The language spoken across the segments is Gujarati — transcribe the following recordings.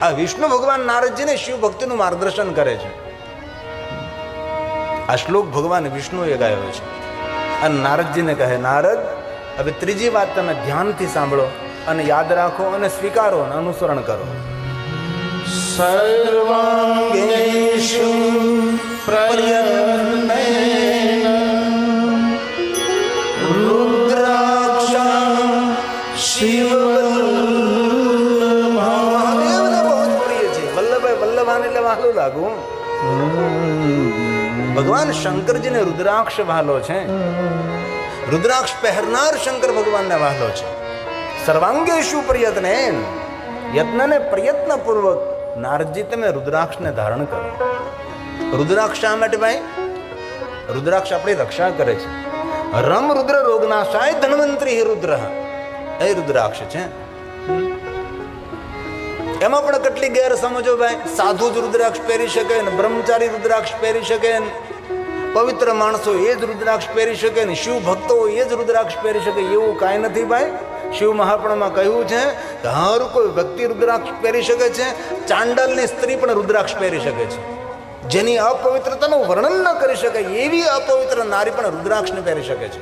આ વિષ્ણુ ભગવાન નારદજીને શિવ ભક્તિનું માર્ગદર્શન કરે છે. આ શ્લોક ભગવાન વિષ્ણુએ ગાયો છે અને નારદજીને કહે, નારદ, હવે ત્રીજી વાત તમે ધ્યાનથી સાંભળો અને યાદ રાખો અને સ્વીકારો અને અનુસરણ કરો. સર્વાંગેષુ પ્રયત્નેન રુદ્રાક્ષા શિવ મહાદેવને બહુ જ પ્રિય છે. વલ્લભાઈ વલ્લભાને એટલે વહાલું લાગુ. ભગવાન શંકરજીને રુદ્રાક્ષ વહાલો છે. રુદ્રાક્ષ પહેરનાર શંકર ભગવાનને વહાલો છે. સર્વાંગેષુ પ્રયત્નેન, યત્નને પ્રયત્ન પૂર્વક નારદજી તમે રુદ્રાક્ષને ધારણ કરો. રુદ્રાક્ષ શા માટે ભાઈ? રુદ્રાક્ષ આપણી રક્ષા કરે છે. રમ રુદ્ર રોગનાશાય ધન્વંતરી રુદ્ર એ રુદ્રાક્ષ છે. એમાં પણ કેટલી ગેરસમજો ભાઈ. સાધુ જ રુદ્રાક્ષ પહેરી શકે ને, બ્રહ્મચારી રુદ્રાક્ષ પહેરી શકે ને, પવિત્ર માણસો એ જ રુદ્રાક્ષ પહેરી શકે ને, શિવ ભક્તો એ જ રુદ્રાક્ષ પહેરી શકે, એવું કાંઈ નથી ભાઈ. શિવ મહાપુરાણમાં કહ્યું છે કે હર કોઈ વ્યક્તિ રુદ્રાક્ષ પહેરી શકે છે. ચાંડાલની સ્ત્રી પણ રુદ્રાક્ષ પહેરી શકે છે. જેની અપવિત્રતાનું વર્ણન ન કરી શકે એવી અપવિત્ર નારી પણ રુદ્રાક્ષને પહેરી શકે છે.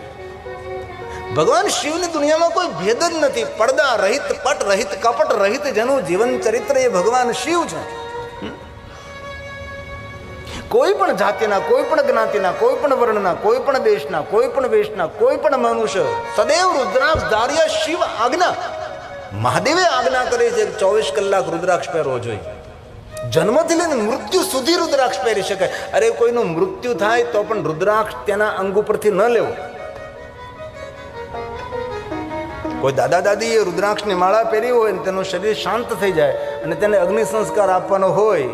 ભગવાન શિવની દુનિયામાં કોઈ ભેદ જ નથી. પડદા રહિત, પટ રહિત, કપટ રહિત જેનું જીવન ચરિત્ર એ ભગવાન શિવ છે. કોઈ પણ જાતિના, કોઈ પણ જ્ઞાતિના, કોઈ પણ વર્ણના, કોઈ પણ દેશના, કોઈ પણ વેશના, કોઈ પણ મનુષ્ય સદૈવ રુદ્રાક્ષ ધાર્ય શિવ આજ્ઞા. મહાદેવે આજ્ઞા કરી છે 24 કલાક રુદ્રાક્ષ પહેરવો જોઈએ. જન્મથી લઈને મૃત્યુ સુધી રુદ્રાક્ષ પહેરી શકાય. અરે કોઈનું મૃત્યુ થાય તો પણ રુદ્રાક્ષ તેના અંગ ઉપરથી ન લેવો. કોઈ દાદા દાદી એ રુદ્રાક્ષની માળા પહેરી હોય ને તેનું શરીર શાંત થઈ જાય અને તેને અગ્નિ સંસ્કાર આપવાનો હોય,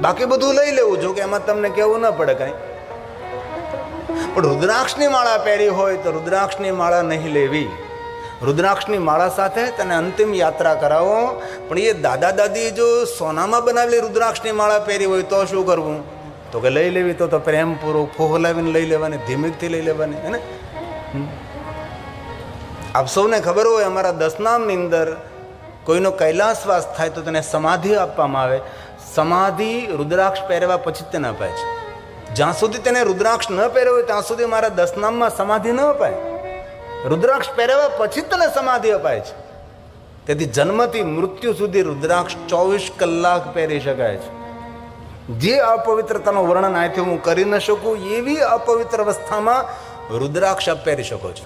બાકી બધું લઈ લેવું. જો કે એમાં તમને કહેવું ન પડે કાંઈ. પણ રુદ્રાક્ષની માળા પહેરી હોય તો રુદ્રાક્ષની માળા નહીં લેવી. રુદ્રાક્ષની માળા સાથે તેને અંતિમ યાત્રા કરાવો. પણ એ દાદા દાદી જો સોનામાં બનાવેલી રુદ્રાક્ષની માળા પહેરી હોય તો શું કરવું? તો કે લઈ લેવી તો પ્રેમપૂર્વક ફોહલાવીને લઈ લેવાની, ધીમેકથી લઈ લેવાની. હે ને? આપ સૌને ખબર હોય, અમારા 10 નામની અંદર કોઈનો કૈલાસવાસ થાય તો તેને સમાધિ આપવામાં આવે. સમાધિ રુદ્રાક્ષ પહેરવા પછી તેને અપાય છે. જ્યાં સુધી તેને રુદ્રાક્ષ ન પહેર્યો હોય ત્યાં સુધી મારા 10 નામમાં સમાધિ ન અપાય. રુદ્રાક્ષ પહેરવા પછી તને સમાધિ અપાય છે. તેથી જન્મથી મૃત્યુ સુધી રુદ્રાક્ષ 24 કલાક પહેરી શકાય છે. જે અપવિત્રતાનું વર્ણન અહીંથી હું કરી ન શકું એવી અપવિત્ર અવસ્થામાં રુદ્રાક્ષ આપ પહેરી શકો છો.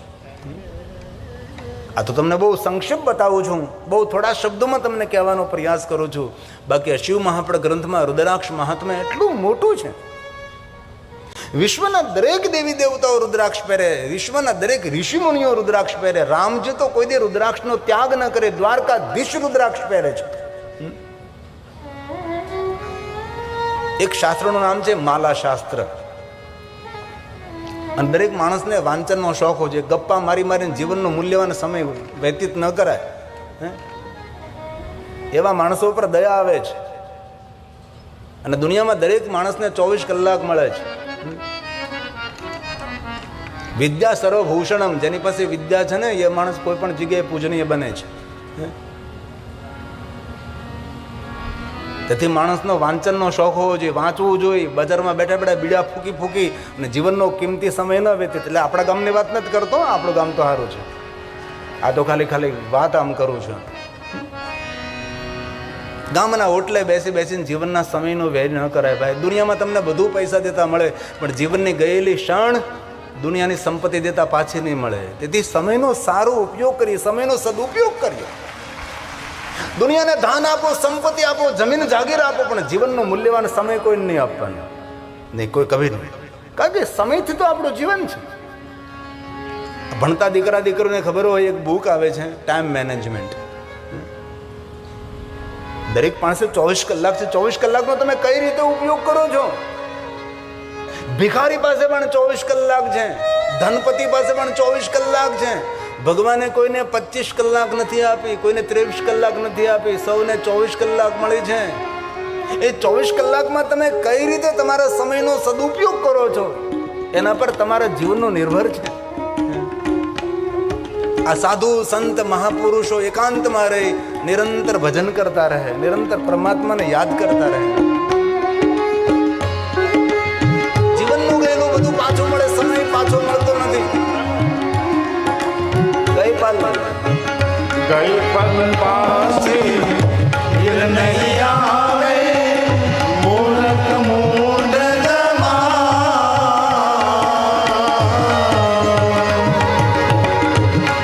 આ તો તમને બહુ સંક્ષિપ્ત બતાવું છું, બહુ થોડા શબ્દોમાં તમને કહેવાનો પ્રયાસ કરું છું. બાકી શિવ મહાપુરાણ ગ્રંથમાં રુદ્રાક્ષ મહાત્મ્ય એટલું મોટું છે. વિશ્વના દરેક દેવી દેવતાઓ રુદ્રાક્ષ પહેરે, વિશ્વના દરેક ઋષિ મુનિઓ રુદ્રાક્ષ પહેરે. રામજી તો કોઈ દે રુદ્રાક્ષનો ત્યાગ ન કરે, દ્વારકાધીશ રુદ્રાક્ષ પહેરે છે. એક શાસ્ત્રનું નામ છે માલા શાસ્ત્ર. અને દરેક માણસને વાંચનનો શોખ હોય છે. ગપ્પા મારી મારીને જીવનનો મૂલ્યવાન સમય વ્યતીત ન કરાય. એવા માણસો ઉપર દયા આવે છે. અને દુનિયામાં દરેક માણસને 24 કલાક મળે છે. વિદ્યા સર્વભૂષણમ, જેની પાસે વિદ્યા છે ને એ માણસ કોઈ પણ જગ્યાએ પૂજનીય બને છે. તેથી માણસનો વાંચનનો શોખ હોવો જોઈએ, વાંચવું જોઈએ. બજારમાં બેઠા બેઠા બીડા ફૂકી ફૂકી અને જીવનનો કિંમતી સમય ન વ્યતીત. એટલે આપણા ગામની વાત નથી કરતો, આપણું ગામ તો સારું છે. આ તો ખાલી વાત આમ કરું છું. ગામના હોટલે બેસીને જીવનના સમયનો વ્યય ન કરાય ભાઈ. દુનિયામાં તમને બધું પૈસા દેતા મળે, પણ જીવનની ગયેલી ક્ષણ દુનિયાની સંપત્તિ દેતા પાછી નહીં મળે. તેથી સમયનો સારો ઉપયોગ કરીએ, સમયનો સદુપયોગ કરીએ. દુનિયાને ધન આપો, સંપત્તિ આપો, જમીન જાગીર આપો, પણ જીવનનો મૂલ્યવાન સમય કોઈ નહીં આપવાનો. નહીં, કોઈ કભી નહીં. કારણ કે સમયથી તો આપણું જીવન છે. ભણતા દીકરા દીકરીઓને ખબર હોય, એક બુક આવે છે ટાઈમ મેનેજમેન્ટ. દરેક પાસે 24 કલાક છે. 24 કલાકનો તમે કઈ રીતે ઉપયોગ કરો છો? ભિખારી પાસે પણ 24 કલાક છે. ધનપતિ પાસે પણ 24 કલાક છે. ભગવાને કોઈને 25 કલાક નથી આપી, કોઈને 23 કલાક નથી આપી, સૌને 24 કલાક મળી છે. એ 24 કલાકમાં તમે કઈ રીતે તમારા સમયનો સદુપયોગ કરો છો એના પર તમારા જીવનનો નિર્ભર છે. આ સાધુ સંત મહાપુરુષો એકાંતમાં રહી નિરંતર ભજન કરતા રહે, નિરંતર પરમાત્માને યાદ કરતા રહે. જીવનનું ગયેલું બધું પાછું મળે, સમય પાછો મળતો નથી. ગઈ પલ પાસે નહીં આવે, મૂરખ મૂઢ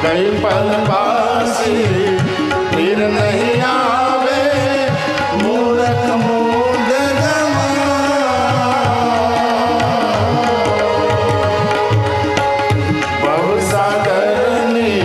ગઈ પલ પાસે નહીં આવે, મૂરખ મૂઢ ભવસાગરની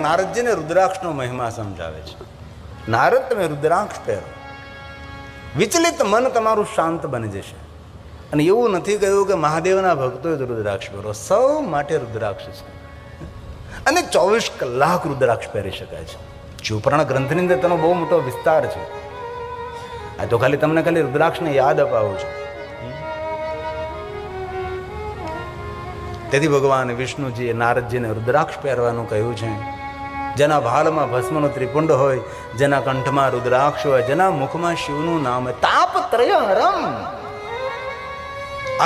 નારદજીને રુદ્રાક્ષનો મહિમા સમજાવે છે. નારદ, તમે રુદ્રાક્ષ પહેરો, વિચલિત મન તમારું શાંત બની જશે. અને એવું નથી કહ્યું કે મહાદેવના ભક્તોએ રુદ્રાક્ષ પહેરો, સૌ માટે રુદ્રાક્ષ છે. અને 24 કલાક રુદ્રાક્ષ પહેરી શકાય છે. શિવપુરાણ ગ્રંથની અંદર તેનો બહુ મોટો વિસ્તાર છે. આ તો ખાલી તમને ખાલી રુદ્રાક્ષને યાદ અપાવું છું. તેથી ભગવાન વિષ્ણુજીએ નારદજીને રુદ્રાક્ષ પહેરવાનું કહ્યું છે. જેના ભાલમાં ભસ્મનો ત્રિપુંડ હોય, જેના કંઠમાં રુદ્રાક્ષ હોય, જેના મુખમાં શિવનું નામ હોય, તાપત્રય હરમ,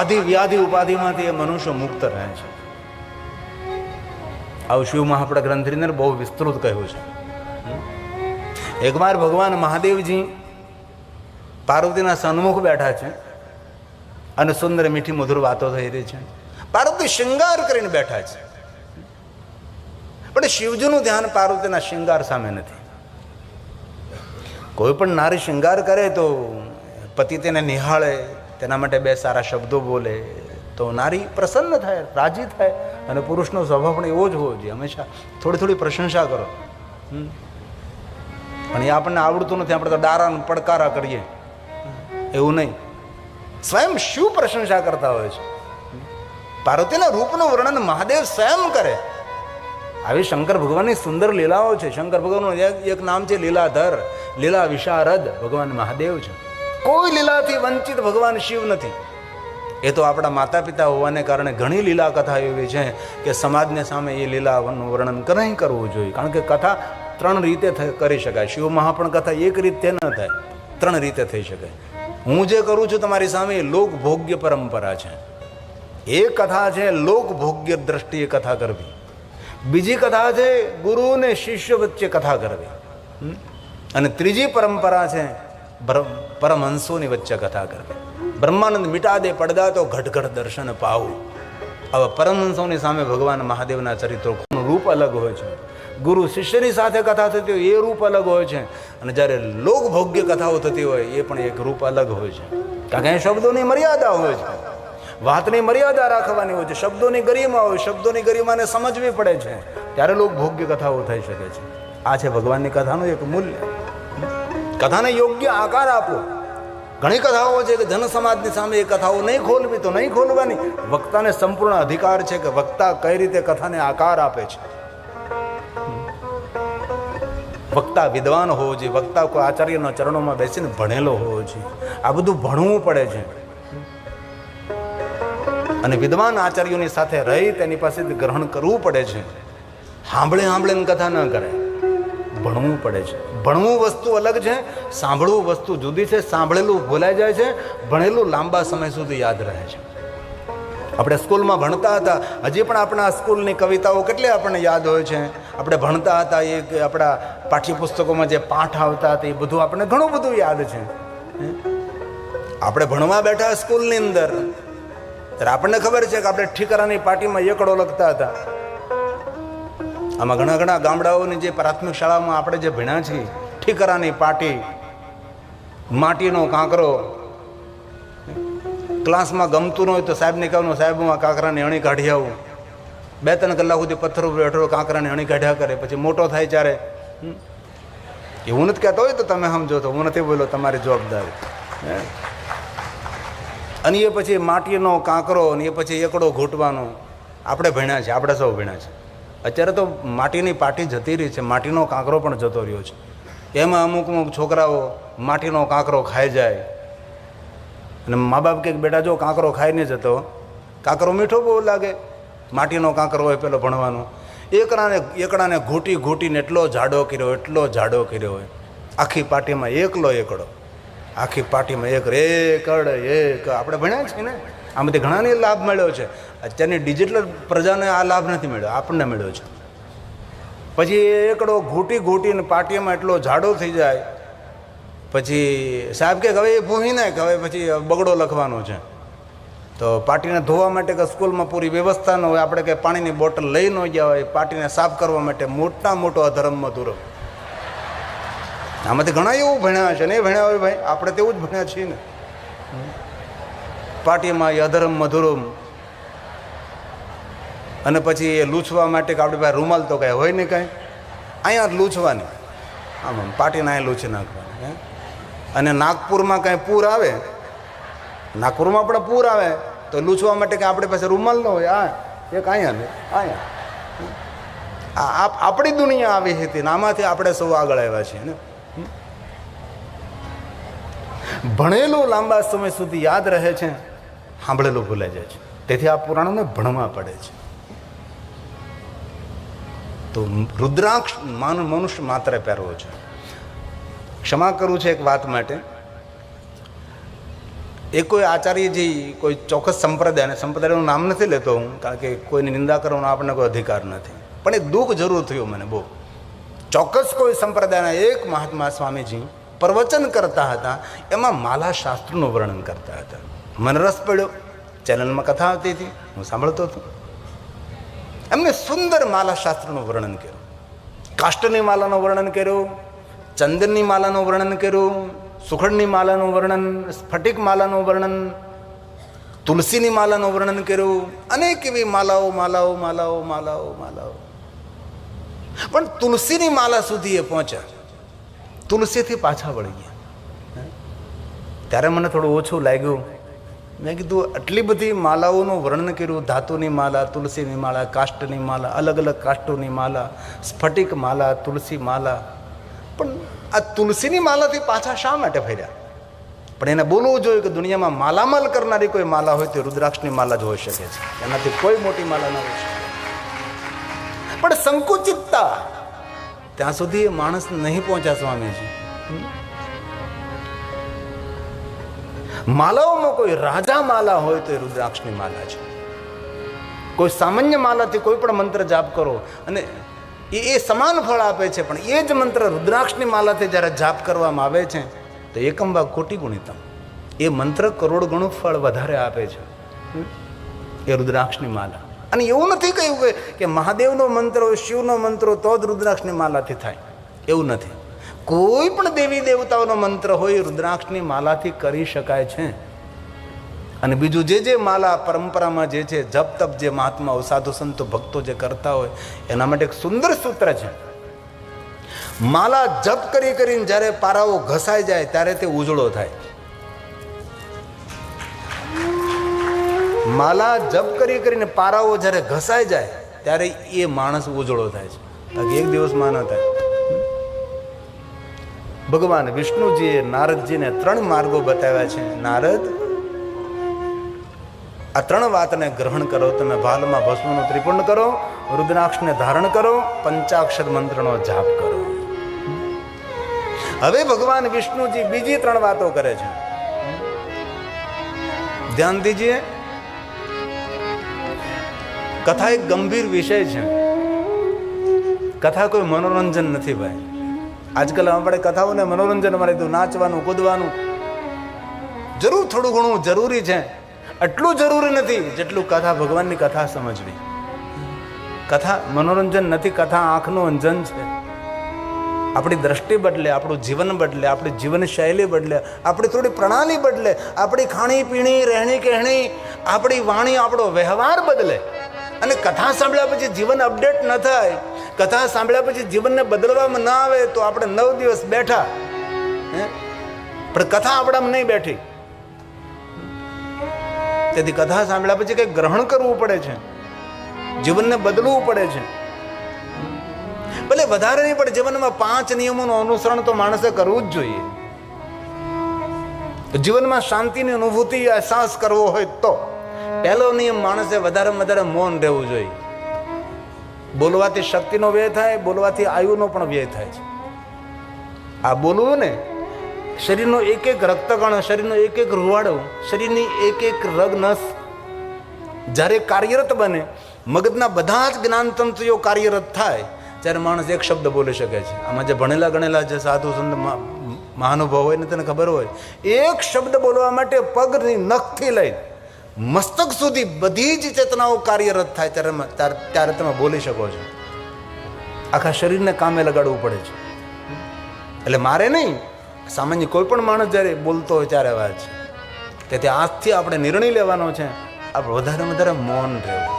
આદિ વ્યાધિ ઉપાધિમાંથી એ મનુષ્ય મુક્ત રહે છે. આવું શિવ મહાપુરાણ ગ્રંથની અંદર બહુ વિસ્તૃત કહ્યું છે. એકવાર ભગવાન મહાદેવજી પાર્વતીના સન્મુખ બેઠા છે અને સુંદર મીઠી મધુર વાતો થઈ રહી છે. પાર્વતી શૃંગાર કરીને બેઠા છે, પણ શિવજીનું ધ્યાન પાર્વતીના શૃંગાર સામે નથી. કોઈ પણ નારી શૃંગાર કરે તો પતિ તેને નિહાળે, તેના માટે બે સારા શબ્દો બોલે તો નારી પ્રસન્ન થાય, રાજી થાય. અને પુરુષનો સ્વભાવ પણ એવો જ હોવો જોઈએ, હંમેશા થોડી થોડી પ્રશંસા કરો. પણ એ આપણને આવડતું નથી, આપણે તો ડારા પડકારા કરીએ. એવું નહીં, સ્વયં શિવ પ્રશંસા કરતા હોય છે. પાર્વતીના રૂપનું વર્ણન મહાદેવ સ્વયં કરે. આવી શંકર ભગવાનની સુંદર લીલાઓ છે. શંકર ભગવાનનું એક નામ છે લીલાધર, લીલા વિશારદ ભગવાન મહાદેવ છે. કોઈ લીલાથી વંચિત ભગવાન શિવ નથી. એ તો આપણા માતા પિતા હોવાને કારણે ઘણી લીલા કથા એવી છે કે સમાજને સામે એ લીલાનું વર્ણન નહીં કરવું જોઈએ. કારણ કે કથા 3 રીતે કરી શકાય. શિવ મહાપણ કથા એક રીતે ન થાય, 3 રીતે થઈ શકાય. હું જે કરું છું તમારી સામે એ લોકભોગ્ય પરંપરા છે. એક કથા છે લોકભોગ્ય દ્રષ્ટિએ કથા કરવી, બીજી કથા છે ગુરુ ને શિષ્ય વચ્ચે કથા કરવી, અને ત્રીજી પરંપરા છે પરમહંસોની વચ્ચે કથા કરવી. બ્રહ્માનંદ મિટા દે પડદા તો ઘટઘટ દર્શન પાવું. હવે પરમહંસોની સામે ભગવાન મહાદેવના ચરિત્રોનું રૂપ અલગ હોય છે. ગુરુ શિષ્યની સાથે કથા થતી હોય એ રૂપ અલગ હોય છે, અને જ્યારે લોકભોગ્ય કથાઓ થતી હોય એ પણ એક રૂપ અલગ હોય છે. કારણ કે શબ્દોની મર્યાદા હોય છે, વાતની મર્યાદા રાખવાની હોય છે, શબ્દોની ગરિમા હોય, શબ્દોની ગરિમાને સમજવી પડે છે, ત્યારે લોકભોગ્ય કથાઓ થઈ શકે છે. આ છે ભગવાનની કથાનું એક મૂલ્ય. કથાને યોગ્ય આકાર આપો. ઘણી કથાઓ છે કે જન સમાજની સામે એ કથાઓ નહીં ખોલવી તો નહીં ખોલવાની. વક્તાને સંપૂર્ણ અધિકાર છે કે વક્તા કઈ રીતે કથાને આકાર આપે છે. વક્તા વિદ્વાન હોવો જોઈએ, વક્તા કોઈ આચાર્યના ચરણોમાં બેસીને ભણેલો હોવો જોઈએ. આ બધું ભણવું પડે છે. અને વિદ્વાન આચાર્યોની સાથે રહી તેની પાસેથી ગ્રહણ કરવું પડે છે. સાંભળીને કથા ન કરે, ભણવું પડે છે. ભણવું વસ્તુ અલગ છે, સાંભળવું વસ્તુ જુદી છે. સાંભળેલું ભૂલાઈ જાય છે, ભણેલું લાંબા સમય સુધી યાદ રહે છે. આપણે સ્કૂલમાં ભણતા હતા, હજી પણ આપણા સ્કૂલની કવિતાઓ કેટલી આપણને યાદ હોય છે. આપણે ભણતા હતા એ આપણા પાઠ્યપુસ્તકોમાં જે પાઠ આવતા હતા એ બધું આપણને ઘણું બધું યાદ છે. આપણે ભણવા બેઠા સ્કૂલની અંદર ત્યારે આપણને ખબર છે કે આપણે ઠીકરાની પાટીમાં એકડો લખતા હતા. આમાં ઘણા ગામડાઓની જે પ્રાથમિક શાળામાં આપણે જે ભણ્યા છીએ, ઠીકરાની પાટી, માટીનો કાંકરો. ક્લાસમાં ગમતું ન હોય તો સાહેબને કહેવાનું, સાહેબ હું આ કાંકરાની અણી કાઢી આવું. 2-3 કલાક સુધી પથ્થર ઉપર બેઠો કાંકરાની અણી કાઢ્યા કરે. પછી મોટો થાય ત્યારે એવું નથી કહેતો હોય તો તમે સમજો તો હું નથી બોલો, તમારી જવાબદારી. અને એ પછી માટીનો કાંકરો અને એ પછી એકડો ઘૂંટવાનો. આપણે ભણ્યા છે, આપણે સૌ ભણ્યા છે. અત્યારે તો માટીની પાટી જતી રહી છે, માટીનો કાંકરો પણ જતો રહ્યો છે. એમાં અમુક છોકરાઓ માટીનો કાંકરો ખાઈ જાય અને મા બાપ કંઈક બેટા જો કાંકરો ખાઈ નહીં જતો, કાંકરો મીઠો બહુ લાગે. માટીનો કાંકરો હોય પેલો ભણવાનો, એકડાને ઘૂંટીને એટલો જાડો કર્યો હોય. આખી પાટીમાં એકલો એકડો, આખી પાટીમાં એક આપણે ભણ્યા છીએ ને. આમાંથી ઘણાને લાભ મળ્યો છે. અત્યારની ડિજિટલ પ્રજાને આ લાભ નથી મળ્યો, આપણને મળ્યો છે. પછી એકડો ઘૂંટીને પાટીમાં એટલો જાડો થઈ જાય. પછી સાહેબ કે હવે એ ભૂહી નાખ, હવે પછી બગડો લખવાનો છે. તો પાટીને ધોવા માટે કે સ્કૂલમાં પૂરી વ્યવસ્થા ન હોય, આપણે કે પાણીની બોટલ લઈ ન ગયા હોય, પાટીને સાફ કરવા માટે મોટો અધર્મમાં દૂરો. આમાંથી ઘણા એવું ભણ્યા છે, નહીં ભણ્યા હોય ભાઈ, આપણે તેવું જ ભણ્યા છીએ ને. પાટીમાં એ અધર્મ મધુરમ. અને પછી એ લૂછવા માટે કે આપણી પાસે રૂમાલ તો કાંઈ હોય નહીં, કાંઈ અહીંયા જ લૂછવાની, આમ પાટીને અહીંયા લૂછી નાખવાની. અને નાગપુરમાં કાંઈ પૂર આવે, નાગપુરમાં પણ પૂર આવે તો લૂછવા માટે કાંઈ આપણી પાસે રૂમાલ ન હોય, એક અહીંયા ને અહીંયા. આપણી દુનિયા આવી હતી ને આમાંથી આપણે સૌ આગળ આવ્યા છીએ ને. ભણેલું લાંબા સમય સુધી યાદ રહે છે, સાંભળેલું ભૂલાઈ જાય છે. તેથી આ પુરાણોને ભણવા પડે છે. તો રુદ્રાક્ષ મનુષ્ય માત્ર પહેરવો છે. ક્ષમા કરું છે એક વાત માટે. એ કોઈ આચાર્યજી કોઈ ચોક્કસ સંપ્રદાયનું નામ નથી લેતો હું, કારણ કે કોઈની નિંદા કરવાનો આપણને કોઈ અધિકાર નથી. પણ એ દુઃખ જરૂર થયું મને બહુ. ચોક્કસ કોઈ સંપ્રદાયના એક મહાત્મા સ્વામીજી પ્રવચન કરતા હતા, એમાં માલા શાસ્ત્રનું વર્ણન કરતા હતા. મને રસ પડ્યો, ચેનલમાં કથા આવતી હતી, હું સાંભળતો હતો. એમને સુંદર માલા શાસ્ત્રનું વર્ણન કર્યું. કાષ્ટની માલાનું વર્ણન કર્યું, ચંદનની માલાનું વર્ણન કર્યું, સુખડની માલાનું વર્ણન, સ્ફટિક માલાનું વર્ણન, તુલસીની માલાનું વર્ણન કર્યું. અનેક એવી માલાઓ. પણ તુલસીની માલા સુધી એ પહોંચ્યા, તુલસીથી પાછા વળી ગયા. ત્યારે મને થોડું ઓછું લાગ્યું. મેં કીધું આટલી બધી માલાઓનું વર્ણન કર્યું, ધાતુની માલા, તુલસીની માલા, કાષ્ટની માલા, અલગ અલગ કાષ્ટોની માલા, સ્ફટિક માલા, તુલસી માલા, પણ આ તુલસીની માલાથી પાછા શા માટે ફર્યા? પણ એને બોલવું જોઈએ કે દુનિયામાં માલામાલ કરનારી કોઈ માલા હોય તો રુદ્રાક્ષની માલા જ હોઈ શકે છે, એનાથી કોઈ મોટી માલા ના હોય શકે. પણ સંકુચિતતા ત્યાં સુધી એ માણસ નહીં પહોંચ્યા સ્વામીજી. માલાઓમાં કોઈ રાજા માલા હોય તો એ રુદ્રાક્ષની માલા છે. કોઈ સામાન્ય માલાથી કોઈ પણ મંત્ર જાપ કરો અને એ સમાન ફળ આપે છે, પણ એ જ મંત્ર રુદ્રાક્ષની માલાથી જ્યારે જાપ કરવામાં આવે છે તો એકમ વા કોટી ગુણિતમ, એ મંત્ર કરોડ ગણું ફળ વધારે આપે છે એ રુદ્રાક્ષની માલા. અને એવું નથી કહ્યું કે મહાદેવનો મંત્ર હોય, શિવનો મંત્ર તો જ રુદ્રાક્ષની માલાથી થાય, એવું નથી. કોઈ પણ દેવી દેવતાઓનો મંત્ર હોય રુદ્રાક્ષની માલાથી કરી શકાય છે. અને બીજું જે માલા પરંપરામાં જે છે, જપ તપ જે મહાત્માઓ, સાધુ સંતો, ભક્તો જે કરતા હોય એના માટે એક સુંદર સૂત્ર છે. માલા જપ કરીને જ્યારે પારાઓ ઘસાઈ જાય ત્યારે તે ઉજળો થાય. માલા જપ કરીને પારાઓ જ્યારે ઘસાઈ જાય ત્યારે એ માણસ ઉજળો થાય છે. બાકી એક દિવસમાં ન થાય. ભગવાન વિષ્ણુજીએ નારદજીને 3 માર્ગો બતાવ્યા છે. નારદ, આ ત્રણ વાતને ગ્રહણ કરો. તમે ભાલમાં ભસ્મનું ત્રિપુંડ કરો, રુદ્રાક્ષને ધારણ કરો, પંચાક્ષર મંત્રનો જાપ કરો. હવે ભગવાન વિષ્ણુજી બીજી ત્રણ વાતો કરે છે. ધ્યાન દીજીએ. કથા એક ગંભીર વિષય છે. કથા કોઈ મનોરંજન નથી ભાઈ. આજકાલ આપણે કથાઓને મનોરંજન મારી દીધું, નાચવાનું, કૂદવાનું. જરૂર થોડું ઘણું જરૂરી છે, એટલું જરૂરી નથી જેટલું કથા, ભગવાનની કથા સમજવી. કથા મનોરંજન નથી, કથા આંખનું અંજન છે. આપણી દ્રષ્ટિ બદલે, આપણું જીવન બદલે, આપણી જીવન શૈલી બદલે, આપણી થોડી પ્રણાલી બદલે, આપણી ખાણી પીણી, રહેણી કહેણી, આપણી વાણી, આપણો વ્યવહાર બદલે. અને કથા સાંભળ્યા પછી જીવન અપડેટ ન થાય, કથા સાંભળ્યા પછી જીવનને બદલવામાં ના આવે તો આપણે 9 દિવસ બેઠા, પણ કથા આપણામાં નહીં બેઠી. તેથી કથા સાંભળ્યા પછી કંઈક ગ્રહણ કરવું પડે છે, જીવનને બદલવું પડે છે. ભલે વધારે નહીં, પણ જીવનમાં 5 નિયમોનું અનુસરણ તો માણસે કરવું જ જોઈએ. જીવનમાં શાંતિની અનુભૂતિ, અહેસાસ કરવો હોય તો પહેલો નિયમ, માણસે વધારેમાં વધારે મૌન રહેવું જોઈએ. બોલવાથી શક્તિનો વ્યય થાય, બોલવાથી આયુનો પણ વ્યય થાય છે. આ બોલવું ને, શરીરનો એક એક રક્તકણ, શરીરનો એક એક રૂવાડો, શરીરની એક એક રગ નસ જ્યારે કાર્યરત બને, મગજના બધા જ જ્ઞાનતંત્રીઓ કાર્યરત થાય, ત્યારે માણસ એક શબ્દ બોલી શકે છે. આમાં જે ભણેલા ગણેલા જે સાધુ સંત મહાનુભાવ હોય ને તેને ખબર હોય, એક શબ્દ બોલવા માટે પગની નખથી લઈ મસ્તક સુધી બધી જ ચેતનાઓ કાર્યરત થાય ત્યારે તમે બોલી શકો છો. આખા શરીરને કામે લગાડવું પડે છે. એટલે મારે નહીં, સામાન્ય કોઈ પણ માણસ જ્યારે બોલતો હોય ત્યારે વાત છે. તેથી આજથી આપણે નિર્ણય લેવાનો છે, આપણે વધારે વધારે મૌન રહેવું.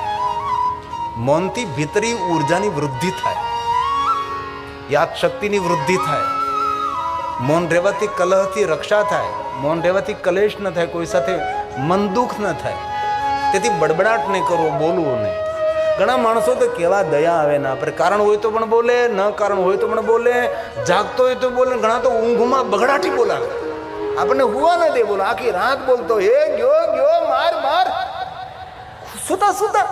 મૌનથી ભીતરી ઉર્જાની વૃદ્ધિ થાય, યાદ શક્તિની વૃદ્ધિ થાય. મૌન રહેવાથી કલહથી રક્ષા થાય, મૌન રહેવાથી કલેશ ન થાય, કોઈ સાથે મન દુઃખ ન થાય. તેથી બડબડાટ નહીં કરવો, બોલવું નહીં. ઘણા માણસો તો કેવા દયા આવે ના, પર કારણ હોય તો પણ બોલે, ન કારણ હોય તો પણ બોલે, જાગતો હોય તો બોલે. ઘણા તો ઊંઘમાં બગડાટી બોલાવે, આપણને હુવા ન દે, બોલો આખી રાત બોલતો, એ ગયો માર માર, સુતા સુતા.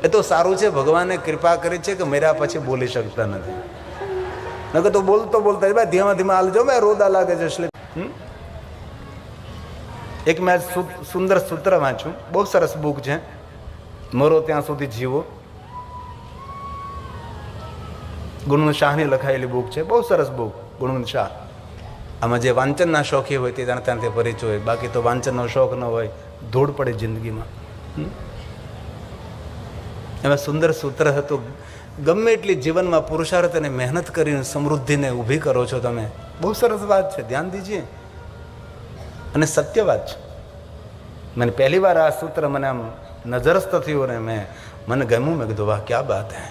એ તો સારું છે, ભગવાને કૃપા કરી છે કે મેરા પછી બોલી શકતા નથી. નકર તો બોલતો બોલતા ભાઈ ધીમા ધીમા હાલજો, મેં રોદા લાગે છે. એક મેં સુંદર સૂત્ર વાંચ્યું, બહુ સરસ બુક છે, મરો ત્યાં સુધી જીવો. ગુણવંત શાહની લખાયેલી બુક છે, બહુ સરસ બુક ગુણવંત શાહ. આમાં જે વાંચનના શોખી હોય તે ત્યાંથી પરિચય હોય, બાકી તો વાંચનનો શોખ ન હોય, ધૂળ પડે જિંદગીમાં. એમાં સુંદર સૂત્ર હતું, ગમે એટલી જીવનમાં પુરુષાર્થ અને મહેનત કરીને સમૃદ્ધિને ઊભી કરો છો તમે. બહુ સરસ વાત છે, ધ્યાન દીજીએ. અને સત્ય વાત છે. મને પહેલી વાર આ સૂત્ર મને આમ નજરસ્થ થયું ને મને ગમ્યું. મેં કીધું વાહ ક્યા બાત હે.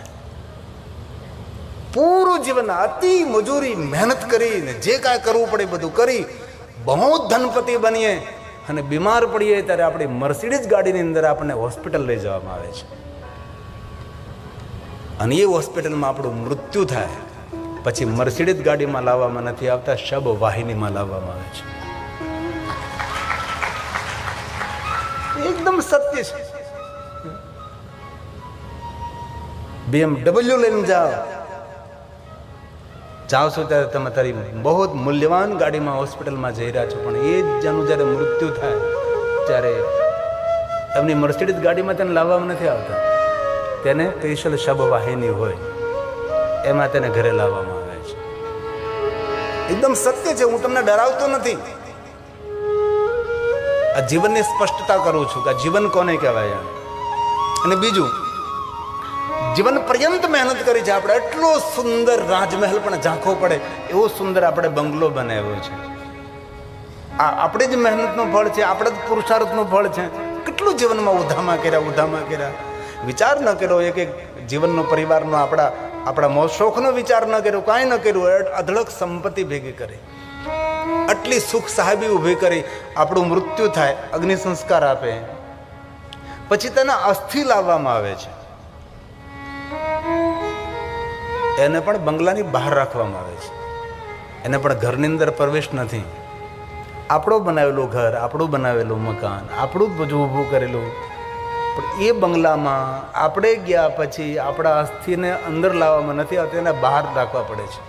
પૂરું જીવન અતિ મજૂરી મહેનત કરીને જે કાંઈ કરવું પડે બધું કરી, બહુ ધનપતિ બનીએ અને બીમાર પડીએ ત્યારે આપણી મર્સિડીઝ ગાડીની અંદર આપણને હોસ્પિટલ લઈ જવામાં આવે છે. અને એ હોસ્પિટલમાં આપણું મૃત્યુ થાય પછી મર્સિડીઝ ગાડીમાં લાવવામાં નથી આવતા, શબ વાહિનીમાં લાવવામાં આવે છે. એકદમ સત્ય છે. BMW લઈને જાઓ છો ત્યારે તમે તારી બહુ મૂલ્યવાન ગાડીમાં હોસ્પિટલમાં જઈ રહ્યા છો, પણ એ જ જેનું જ્યારે મૃત્યુ થાય ત્યારે એમની મર્સિડીઝ ગાડીમાં તેને લાવવામાં નથી આવતા. તેને સ્પેશિયલ શબ વાહિની હોય એમાં તેને ઘરે લાવવામાં આવે છે. એકદમ સત્ય છે, હું તમને ડરાવતો નથી. આ જીવનની સ્પષ્ટતા કરું છું કે આ જીવન કોને કહેવાય. અને બીજું, જીવન પર્યંત મહેનત કરી છે આપણે. એટલો સુંદર રાજમહેલ પણ ઝાંખો પડે એવો સુંદર આપણે બંગલો બનાવ્યો છે. આ આપણી જ મહેનતનું ફળ છે, આપણે જ પુરુષાર્થનું ફળ છે. કેટલું જીવનમાં ઉધામાં કર્યા. વિચાર ન કર્યો, એક જીવનનો પરિવારનો આપણા મોજ શોખનો વિચાર ન કર્યો, કાંઈ ન કર્યું. અઢળક સંપત્તિ ભેગી કરી, આટલી સુખ સાહેબી ઊભી કરી, આપણું મૃત્યુ થાય, અગ્નિ સંસ્કાર આપે, પછી તેના અસ્થિ લાવવામાં આવે છે. એને પણ બંગલાની બહાર રાખવામાં આવે છે, એને પણ ઘરની અંદર પ્રવેશ નથી. આપણો બનાવેલું ઘર, આપણું બનાવેલું મકાન, આપણું જ બધું ઊભું કરેલું, પણ એ બંગલામાં આપણે ગયા પછી આપણા અસ્થિને અંદર લાવવામાં નથી આવતી, એને બહાર રાખવા પડે છે.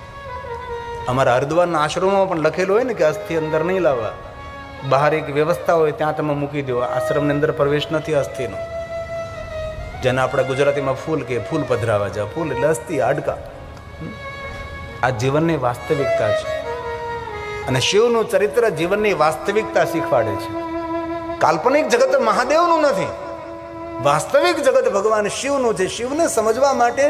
અમારા હરિદ્વારના આશ્રમમાં પણ લખેલું હોય ને કે અસ્થિ અંદર નહીં લાવવા, બહાર એક વ્યવસ્થા હોય ત્યાં તમે મૂકી દો. આશ્રમની અંદર પ્રવેશ નથી અસ્થિનો. જેને આપણે ગુજરાતીમાં ફૂલ કે ફૂલ પધરાવા જાવ, ફૂલ એટલે અસ્થિ, હાડકા. આ જીવનની વાસ્તવિકતા છે. અને શિવનું ચરિત્ર જીવનની વાસ્તવિકતા શીખવાડે છે. કાલ્પનિક જગત મહાદેવનું નથી, વાસ્તવિક જગત ભગવાન શિવનું છે. શિવને સમજવા માટે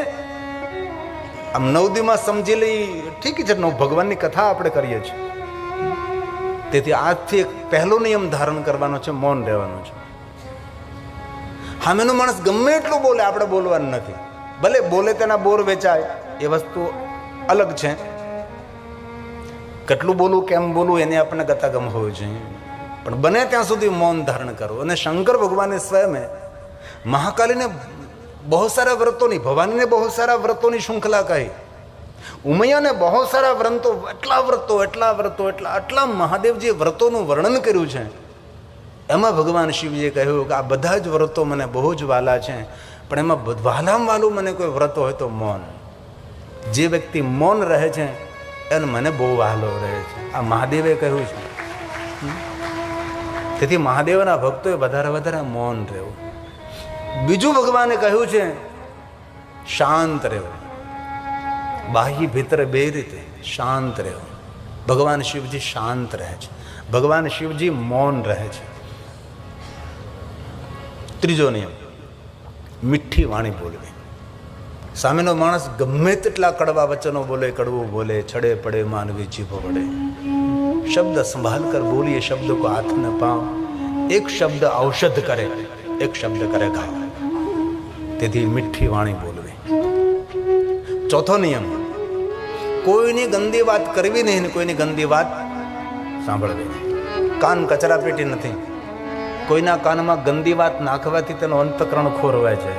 આમ નવદીમાં સમજી લઈ ઠીક છે, ભગવાનની કથા આપણે કરીએ છીએ. તેથી આજથી એક પહેલો નિયમ ધારણ કરવાનો છે, મૌન રહેવાનું છે. સામેનો માણસ ગમે એટલું બોલે, આપણે બોલવાનું નથી. ભલે બોલે તેના બોર વેચાય, એ વસ્તુ અલગ છે. કેટલું બોલવું, કેમ બોલવું, એને આપણને ગતાગમ હોવું જોઈએ. પણ બને ત્યાં સુધી મૌન ધારણ કરવું. અને શંકર ભગવાને સ્વયં મહાકાલીને બહુ સારા વ્રતોની, ભવાનીને બહુ સારા વ્રતોની શૃંખલા કહી, ઉમૈયાને બહુ સારા વ્રતો, એટલા મહાદેવજીએ વ્રતોનું વર્ણન કર્યું છે. એમાં ભગવાન શિવજીએ કહ્યું કે આ બધા જ વ્રતો મને બહુ જ વાલા છે, પણ એમાં વાલામાં વાલું મને કોઈ વ્રત હોય તો મૌન. જે વ્યક્તિ મૌન રહે છે એને મને બહુ વહાલો રહે છે, આ મહાદેવે કહ્યું છે. તેથી મહાદેવના ભક્તોએ વધારે મૌન રહેવું. બીજું ભગવાને કહ્યું છે શાંત રહેવું. બાહ્ય ભીતર બે રીતે શાંત રહેવું. ભગવાન શિવજી શાંત રહે છે, ભગવાન શિવજી મૌન રહે છે. ત્રીજો નિયમ, મીઠી વાણી બોલવી. સામેનો માણસ ગમે તેટલા કડવા વચનો બોલે, કડવું બોલે, છડે પડે માનવી જીભ વડે. શબ્દ સંભાલ કર બોલીએ, શબ્દ કો હાથ ન પાવ. એક શબ્દ ઔષધ કરે, એક શબ્દ કરે ઘાવ. તેથી મીઠી વાણી બોલવી. ચોથો નિયમ, કોઈની ગંદી વાત કરવી નહીં, કોઈની ગંદી વાત સાંભળવી નહીં. કાન કચરા પેટી નથી. કોઈના કાનમાં ગંદી વાત નાખવાથી તેનું અંતકરણ ખોરવાય છે,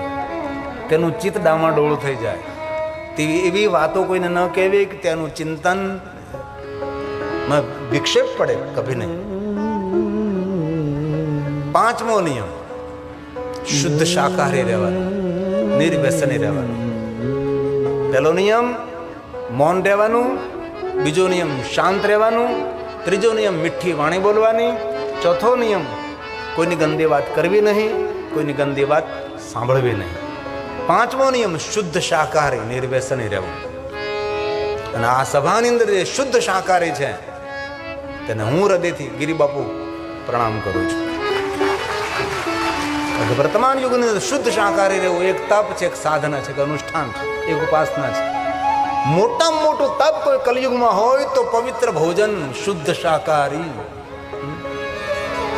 તેનું ચિત્ત ડામાડોળ થઈ જાય. તેવી એવી વાતો કોઈને ન કહેવી કે તેનું ચિંતન વિક્ષેપ પડે, કભી નહીં. પાંચમો નિયમ, શુદ્ધ શાકાહારી રહેવાનું, નિર્વ્યસની રહેવાનું. પહેલો નિયમ મૌન રહેવાનું, બીજો નિયમ શાંત રહેવાનું, ત્રીજો નિયમ મીઠી વાણી બોલવાની, ચોથો નિયમ કોઈની ગંદી વાત કરવી નહીં, કોઈની ગંદી વાત સાંભળવી નહીં. પાંચમો નિયમ શુદ્ધ શાકાહારી, નિર્વ્યસની રહેવું. અને આ સભાની અંદર જે શુદ્ધ શાકાહારી છે તેને હું હૃદયથી ગિરિબાપુ પ્રણામ કરું છું. વર્તમાન યુગની અંદર શુદ્ધ શાકાહારી રહેવું એક તપ છે, એક સાધના છે, એક અનુષ્ઠાન છે, એક ઉપાસના છે. મોટામાં મોટું તપ કોઈ કલયુગમાં હોય તો પવિત્ર ભોજન, શુદ્ધ શાકાહારી.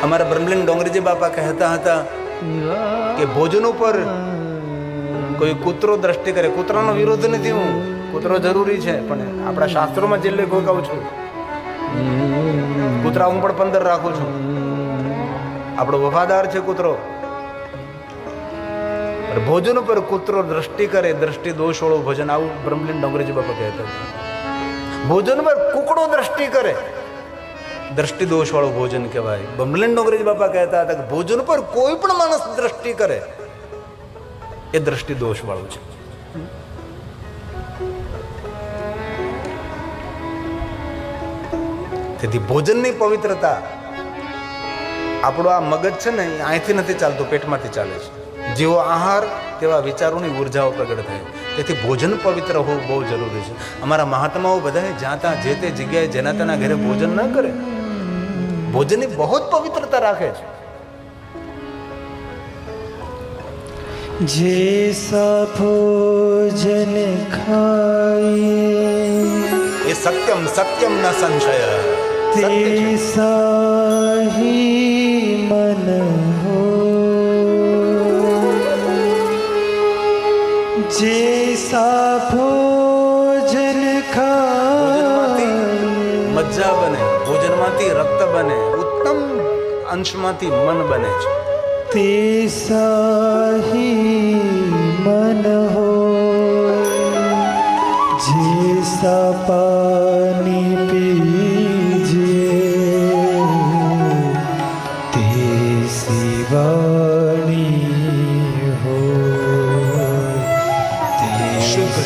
અમારા બ્રહ્મલીન ડોંગરીજી બાપા કહેતા હતા કે ભોજન ઉપર કોઈ કૂતરો દ્રષ્ટિ કરે, કૂતરાનો વિરોધ નથી, હું કૂતરો જરૂરી છે, પણ આપણા શાસ્ત્રોમાં જે લેખો કહું છું, કૂતરા હું પણ 15 રાખું છું. આપણો વફાદાર છે કૂતરો. ભોજન ઉપર કૂતરો દ્રષ્ટિ કરે, દ્રષ્ટિ દોષ વાળું ભોજન, આવું બ્રહ્મલીન ડોંગરીજી બાપા કહેતા હતા. ભોજન પર કુકડો દ્રષ્ટિ કરે, દ્રષ્ટિ દોષ વાળું ભોજન કહેવાય. બ્રહ્મલીન ડોંગરીજી બાપા કહેતા હતા કે ભોજન પર કોઈ પણ માણસ દ્રષ્ટિ કરે એ દ્રષ્ટિ દોષ વાળું છે. તેથી ભોજનની પવિત્રતા, આપણો આ મગજ છે ને અહીંથી નથી ચાલતું, પેટમાંથી ચાલે છે. જેવો આહાર તેવા વિચારોની ઉર્જાઓ પ્રગટ થાય. તેથી ભોજન પવિત્ર હોવું બહુ જરૂરી છે. અમારા મહાત્માઓ બધા જ્યાં ત્યાં જે તે જગ્યાએ જેના તેના ઘરે ભોજન ન કરે, ભોજનની બહુ જ પવિત્રતા રાખે છે. जैसा भोजन खाए ये सत्यम सत्यम न संशय, तैसा ही मन हो. जैसा भोजन खाए મજ્જા બને, ભોજનમાંથી રક્ત બને, ઉત્તમ અંશમાંથી મન બને છે. तैसा ही मन हो. जैसा पानी पीजिए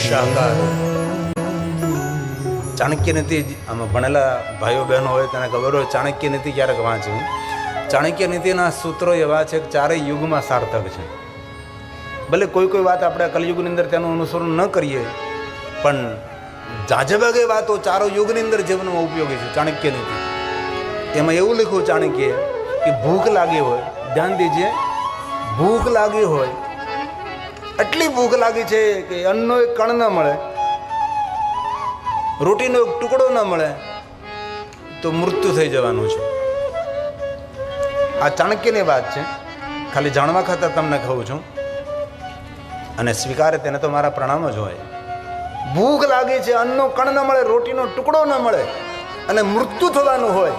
શાહકાર. ચાણક્ય નીતિ આમાં ભણેલા ભાઈઓ બહેનો હોય તેને ખબર હોય ચાણક્ય નીતિ ક્યારેક વાંચવું. ચાણક્ય નીતિના સૂત્રો એવા છે કે ચારેય યુગમાં સાર્થક છે. ભલે કોઈ કોઈ વાત આપણે કલયુગની અંદર તેનું અનુસરણ ન કરીએ, પણ જાજે ભાગે વાતો ચારો યુગની અંદર જીવનમાં ઉપયોગી છે. ચાણક્ય નીતિ એમાં એવું લખ્યું ચાણક્ય કે ભૂખ લાગી હોય, ધ્યાન દીજીએ, ભૂખ લાગી હોય, એટલી ભૂખ લાગી છે કે અન્નનો એક કણ ન મળે, રોટીનો એક ટુકડો ન મળે તો મૃત્યુ થઈ જવાનું છે. આ ચાણક્યની વાત છે, ખાલી જાણવા ખાતર તમને કહું છું, અને સ્વીકારે તેને તો મારા પ્રણામ જ હોય. ભૂખ લાગી છે, અન્નનો કણ ન મળે, રોટીનો ટુકડો ન મળે અને મૃત્યુ થવાનું હોય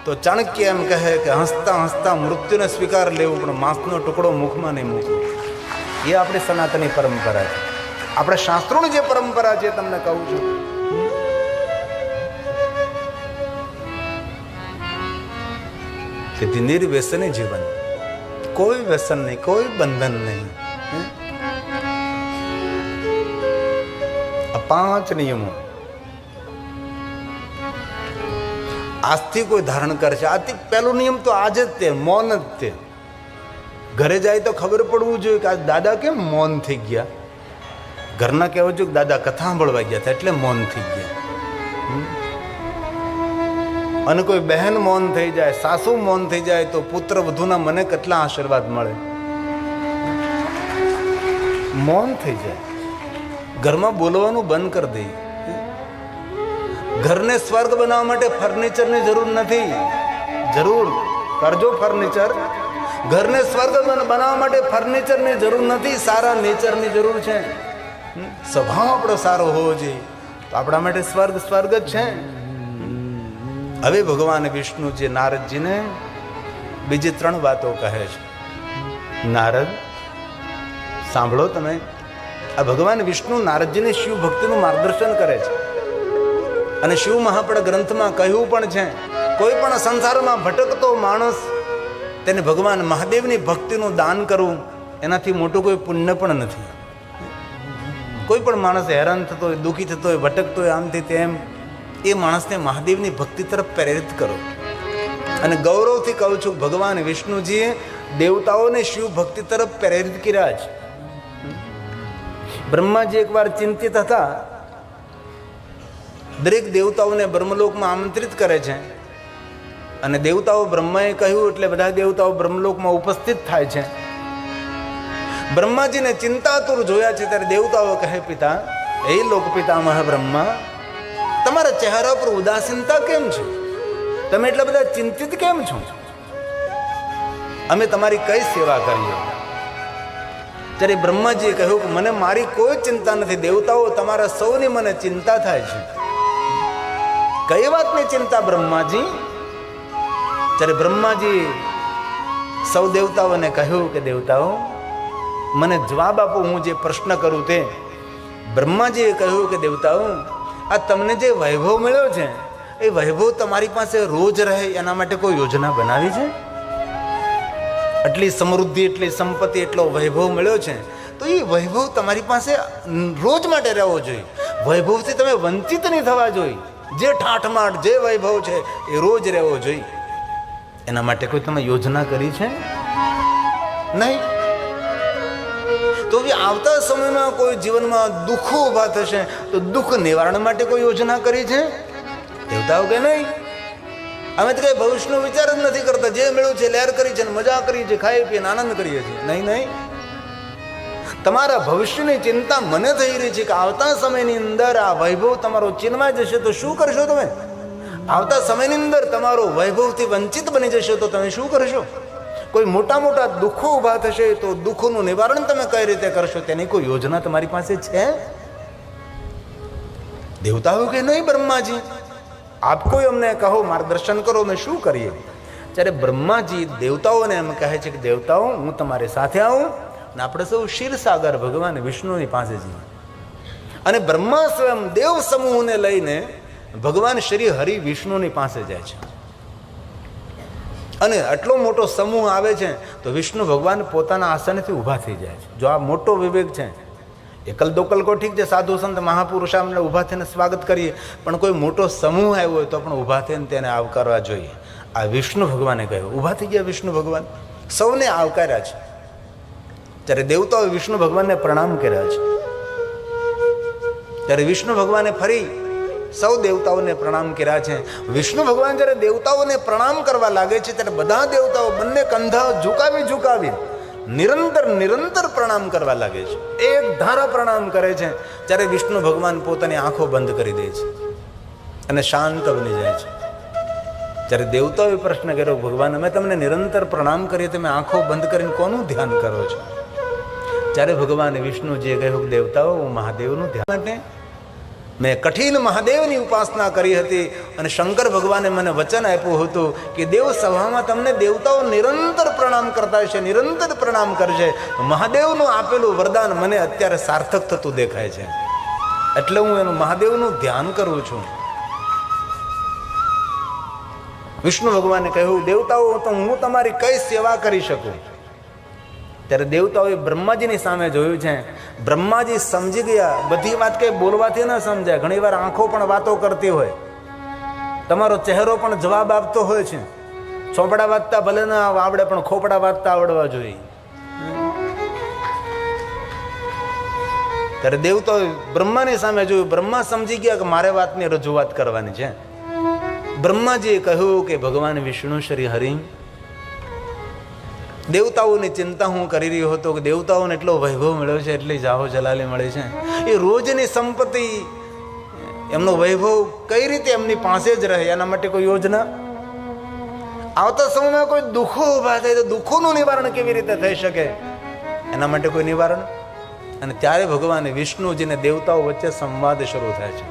તો ચાણક્ય એમ કહે કે હસતા હસતા મૃત્યુને સ્વીકાર લેવું, પણ માંસનો ટુકડો મુખમાં નહીં મૂકવો. એ આપણી સનાતની પરંપરા છે. આપણે શાસ્ત્રોની જે પરંપરા છે તમને કહું છું. તેથી નિર્વ્યસની જીવન, કોઈ વ્યસન નહીં, કોઈ બંધન નહીં. આ 5 નિયમો આજથી કોઈ ધારણ કરશે. આથી પહેલો નિયમ તો આજે જ તે મૌન જ તે. ઘરે જાય તો ખબર પડવું જોઈએ કે આ દાદા કેમ મૌન થઈ ગયા. ઘરના કહેવું જોઈએ કે દાદા કથા સાંભળવા ગયા હતા એટલે મૌન થઈ ગયા. અને કોઈ બહેન મૌન થઈ જાય, સાસુ મૌન થઈ જાય તો પુત્ર વધુના મને કેટલા આશીર્વાદ મળે. મૌન થઈ જાય. ઘરમાં બોલવાનું બંધ કરી દે. ઘરને સ્વર્ગ બનાવવા માટે ફર્નિચરની જરૂર નથી. જરૂર કરજો ફર્નિચર. ઘરને સ્વર્ગ બનાવવા માટે ફર્નિચરની જરૂર નથી, સારા નેચરની જરૂર છે. સ્વભાવ આપણો સારો હોવો જોઈએ તો આપણા માટે સ્વર્ગ સ્વર્ગ જ છે. હવે ભગવાન વિષ્ણુજી નારદજીને બીજી 3 વાતો કહે છે. નારદ સાંભળો તમે. આ ભગવાન વિષ્ણુ નારદજીને શિવ ભક્તિનું માર્ગદર્શન કરે છે. અને શિવ મહાપડ ગ્રંથમાં કહ્યું પણ છે, કોઈ પણ સંસારમાં ભટકતો માણસ તેને ભગવાન મહાદેવની ભક્તિનું દાન કરવું એનાથી મોટું કોઈ પુણ્ય પણ નથી. કોઈ પણ માણસ હેરાન થતો હોય, દુઃખી થતો હોય, ભટકતો હોય આમથી તેમ, એ માણસને મહાદેવની ભક્તિ તરફ પ્રેરિત કરો. અને ગૌરવથી કહું છું, ભગવાન વિષ્ણુજીએ દેવતાઓને શિવ ભક્તિ તરફ પ્રેરિત કર્યા છે. બ્રહ્માજી એકવાર ચિંતિત હતા. દરેક દેવતાઓને બ્રહ્મલોકમાં આમંત્રિત કરે છે અને દેવતાઓ બ્રહ્માએ કહ્યું એટલે બધા દેવતાઓ બ્રહ્મલોકમાં ઉપસ્થિત થાય છે. બ્રહ્માજીને ચિંતાતુર જોયા છે ત્યારે દેવતાઓ કહે, પિતા, હે લોક પિતામહ બ્રહ્મા, તમારા ચહેરા પર ઉદાસીનતા કેમ છે? તમે એટલા બધા ચિંતિત કેમ છો? અમે તમારી કઈ સેવા કરીએ? ત્યારે બ્રહ્માજીએ કહ્યું કે મને મારી કોઈ ચિંતા નથી દેવતાઓ, તમારા સૌની મને ચિંતા થાય છે. કઈ વાતની ચિંતા બ્રહ્માજી? ત્યારે બ્રહ્માજી સૌ દેવતાઓને કહ્યું કે દેવતાઓ, મને જવાબ આપો, હું જે પ્રશ્ન કરું તે. બ્રહ્માજીએ કહ્યું કે દેવતાઓ, આ તમને જે વૈભવ મળ્યો છે એ વૈભવ તમારી પાસે રોજ રહે એના માટે કોઈ યોજના બનાવી છે? આટલી સમૃદ્ધિ, એટલી સંપત્તિ, એટલો વૈભવ મળ્યો છે તો એ વૈભવ તમારી પાસે રોજ માટે રહેવો જોઈએ. વૈભવથી તમે વંચિત નહીં થવા જોઈએ. જે ઠાઠમાઠ જે વૈભવ છે એ રોજ રહેવો જોઈએ. એના માટે કોઈ તમે યોજના કરી છે? નહીં. તો આવતા સમયમાં કોઈ જીવનમાં દુઃખો ઊભા થશે તો દુઃખ નિવારણ માટે કોઈ યોજના કરી છે? દેવતાઓ કે નહીં, અમે તો કઈ ભવિષ્યનો વિચાર જ નથી કરતા. જે મળ્યું છે લહેર કરી છે, મજા કરી છે, ખાઈ પીને આનંદ કરીએ છીએ. નહીં નહીં, તમારા ભવિષ્યની ચિંતા મને થઈ રહી છે કે આવતા સમયની અંદર આ વૈભવ તમારો ચીનમાં જશે તો શું કરશો તમે? આવતા સમયની અંદર તમારો વૈભવથી વંચિત બની જશે તો તમે શું કરશો? કોઈ મોટા મોટા દુઃખો ઊભા થશે તો દુઃખોનું નિવારણ તમે કઈ રીતે કરશો તેની કોઈ યોજના તમારી પાસે છે? દેવતાઓ કે નહીં, બ્રહ્માજી આપ કોઈ અમને કહો, માર્ગદર્શન કરો, અમે શું કરીએ? ત્યારે બ્રહ્માજી દેવતાઓને એમ કહે છે કે દેવતાઓ, હું તમારી સાથે આવું અને આપણે સૌ ક્ષીરસાગર ભગવાન વિષ્ણુની પાસે જઈએ. અને બ્રહ્મા સ્વયં દેવ સમૂહને લઈને ભગવાન શ્રી હરિ વિષ્ણુની પાસે જાય છે. અને આટલો મોટો સમૂહ આવે છે તો વિષ્ણુ ભગવાન પોતાના આસનથી ઊભા થઈ જાય છે. જો આ મોટો વિવેક છે એકલ દોકલ કો ઠીક છે, સાધુ સંત મહાપુરુષ આપણે ઊભા થઈને સ્વાગત કરીએ, પણ કોઈ મોટો સમૂહ આવ્યો હોય તો પણ ઊભા થઈને તેને આવકારવા જોઈએ. આ વિષ્ણુ ભગવાને કહ્યું. ઊભા થઈ ગયા વિષ્ણુ ભગવાન, સૌને આવકાર્યા છે. ત્યારે દેવતાઓએ વિષ્ણુ ભગવાનને પ્રણામ કર્યા છે. ત્યારે વિષ્ણુ ભગવાને ફરી સૌ દેવતાઓને પ્રણામ કર્યા છે. વિષ્ણુ ભગવાન જ્યારે દેવતાઓને પ્રણામ કરવા લાગે છે ત્યારે બધા દેવતાઓ બંને કંધા ઝુકાવી નિરંતર પ્રણામ કરવા લાગે છે. એક ધારા પ્રણામ કરે છે. ત્યારે વિષ્ણુ ભગવાન પોતાની આંખો બંધ કરી દે છે અને શાંત બની જાય છે. ત્યારે દેવતાઓએ પ્રશ્ન કર્યો, ભગવાન અમે તમને નિરંતર પ્રણામ કરીએ, તમે આંખો બંધ કરીને કોનું ધ્યાન કરો છો? ત્યારે ભગવાન વિષ્ણુજીએ કહ્યું, દેવતાઓ હું મહાદેવનું ધ્યાન માટે મેં કઠિન મહાદેવની ઉપાસના કરી હતી અને શંકર ભગવાને મને વચન આપ્યું હતું કે દેવ સભામાં તમને દેવતાઓ નિરંતર પ્રણામ કરતા હશે, નિરંતર પ્રણામ કરશે. મહાદેવનું આપેલું વરદાન મને અત્યારે સાર્થક થતું દેખાય છે, એટલે હું એનું મહાદેવનું ધ્યાન કરું છું. વિષ્ણુ ભગવાને કહ્યું, દેવતાઓ તો હું તમારી કઈ સેવા કરી શકું? ત્યારે દેવતાઓએ બ્રહ્માજીની સામે જોયું છે. બ્રહ્માજી સમજી ગયા. બધી વાત કઈ બોલવાથી ન સમજાય. ઘણી વાર આંખો પણ વાતો કરતી હોય, તમારો ચહેરો પણ જવાબ આપતો હોય છે. ચોપડા વાંચતા ભલે ના આવડે, પણ ખોપડા વાંચતા આવડવા જોઈએ. ત્યારે દેવતાઓએ બ્રહ્માની સામે જોયું. બ્રહ્મા સમજી ગયા કે મારે વાતની રજૂઆત કરવાની છે. બ્રહ્માજીએ કહ્યું કે ભગવાન વિષ્ણુ શ્રી હરિ, દેવતાઓની ચિંતા હું કરી રહ્યો હતો કે દેવતાઓને એટલો વૈભવ મળ્યો છે, એટલી જાહો જલાલી મળી છે. એ રોજની સંપત્તિ, એમનો વૈભવ કઈ રીતે એમની પાસે જ રહે, એના માટે કોઈ યોજના? આવતા સમયમાં કોઈ દુઃખો ઊભા થાય તો દુઃખોનું નિવારણ કેવી રીતે થઈ શકે, એના માટે કોઈ નિવારણ? અને ત્યારે ભગવાન વિષ્ણુજીને દેવતાઓ વચ્ચે સંવાદ શરૂ થાય છે.